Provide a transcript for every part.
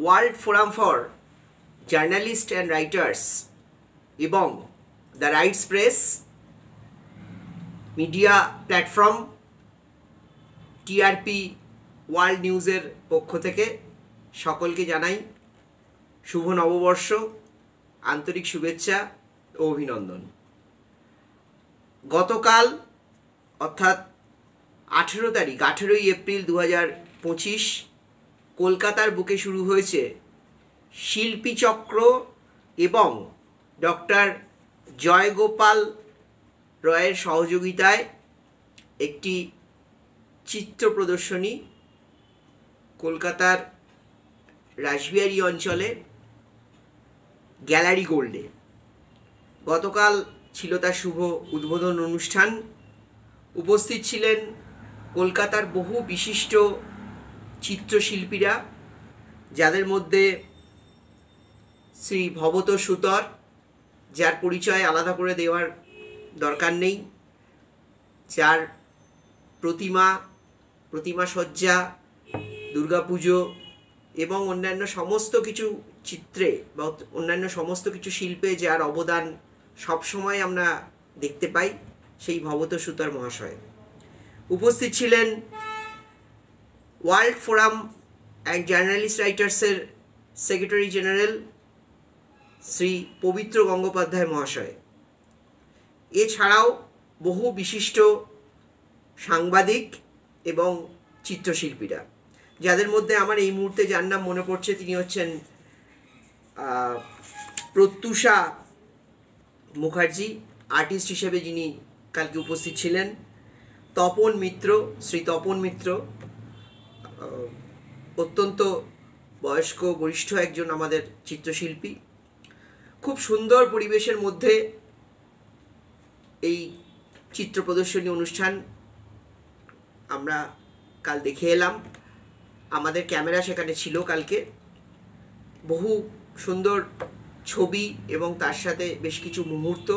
World forum for journalist and writers এবং the rights press media platform TRP world নিউজের পক্ষ থেকে সকলকে জানাই শুভ নববর্ষ, আন্তরিক শুভেচ্ছা ও অভিনন্দন। গতকাল অর্থাৎ 18 এপ্রিল 2025 কলকাতার বুকে শুরু হয়েছে শিল্পীচক্র এবং ডক্টর জয়গোপাল রয়ের সহযোগিতায় একটি চিত্র প্রদর্শনী কলকাতার রাসবিহারী অঞ্চলে গ্যালারি গোল্ডে। গতকাল ছিল তার শুভ উদ্বোধন অনুষ্ঠান। উপস্থিত ছিলেন কলকাতার বহু বিশিষ্ট চিত্রশিল্পীরা, যাদের মধ্যে শ্রী ভবত সুতর, যার পরিচয় আলাদা করে দেওয়ার দরকার নেই, যার প্রতিমা সজ্জা, দুর্গাপুজো এবং অন্যান্য সমস্ত কিছু চিত্রে বা অন্যান্য সমস্ত কিছু শিল্পে যার অবদান সবসময় আমরা দেখতে পাই, সেই ভবত সুতর মহাশয়। উপস্থিত ছিলেন ওয়ার্ল্ড ফোরাম অ্যান্ড জার্নালিস্ট রাইটার্সের সেক্রেটারি জেনারেল শ্রী পবিত্র গঙ্গোপাধ্যায় মহাশয়। এছাড়াও বহু বিশিষ্ট সাংবাদিক এবং চিত্রশিল্পীরা, যাদের মধ্যে আমার এই মুহূর্তে যার নাম মনে পড়ছে তিনি হচ্ছেন প্রত্যুষা মুখার্জি, আর্টিস্ট হিসেবে যিনি কালকে উপস্থিত ছিলেন। তপন মিত্র, শ্রী তপন মিত্র অত্যন্ত বয়স্ক বরিষ্ঠ একজন আমাদের চিত্রশিল্পী। খুব সুন্দর পরিবেশের মধ্যে এই চিত্র প্রদর্শনী অনুষ্ঠান আমরা কাল দেখে এলাম। আমাদের ক্যামেরা সেখানে ছিল কালকে। বহু সুন্দর ছবি এবং তার সাথে বেশ কিছু মুহূর্ত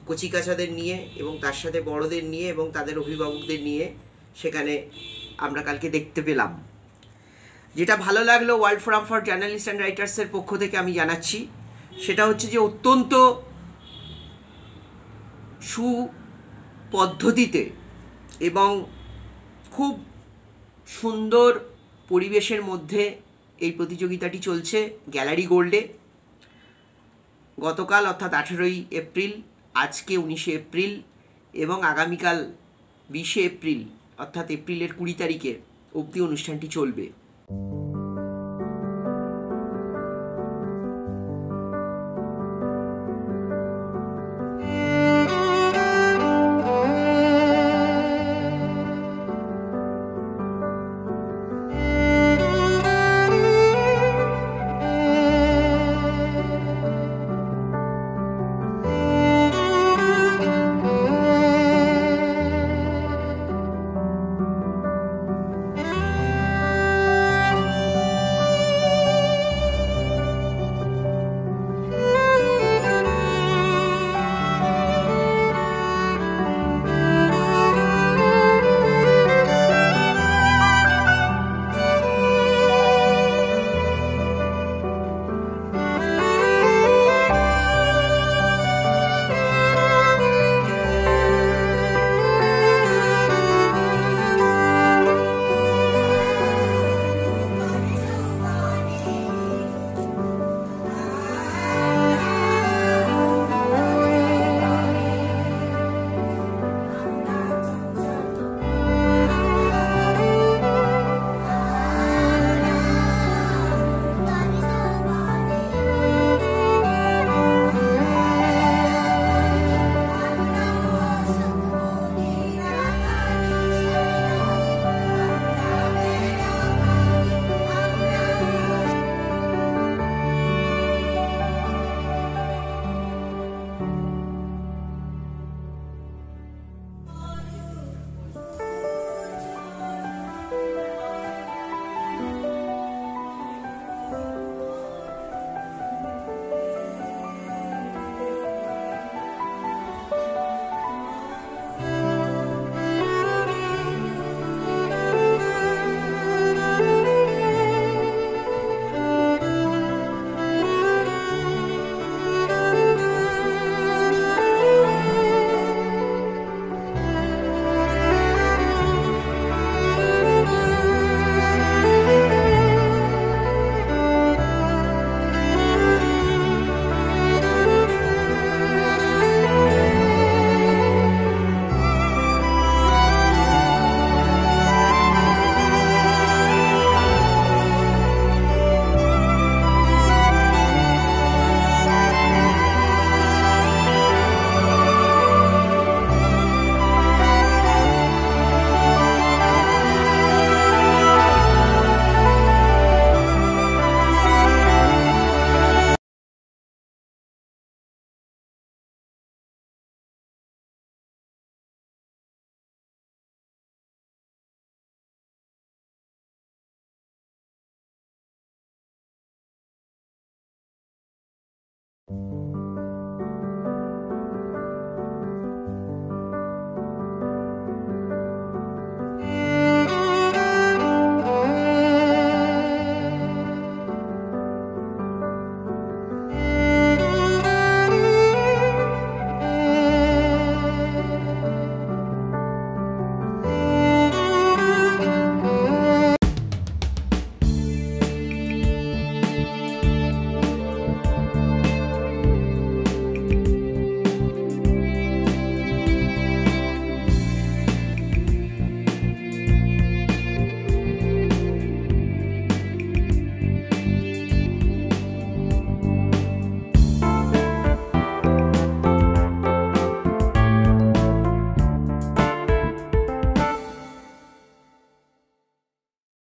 কচিকাচাদের নিয়ে এবং তার সাথে বড়দের নিয়ে এবং তাদের অভিভাবকদের নিয়ে সেখানে আমরা কালকে দেখতে পেলাম। যেটা ভালো লাগলো world forum for journalist and রাইটার্সের পক্ষ থেকে আমি জানাচ্ছি, সেটা হচ্ছে যে অত্যন্ত সুপদ্ধতিতে এবং খুব সুন্দর পরিবেশের মধ্যে এই প্রতিযোগিতাটি চলছে গ্যালারি গোল্ডে। গতকাল অর্থাৎ 18 এপ্রিল, আজকে 19 এপ্রিল এবং আগামীকাল 20 এপ্রিল অর্থাৎ এপ্রিলের 20 তারিখে অবধি অনুষ্ঠানটি চলবে।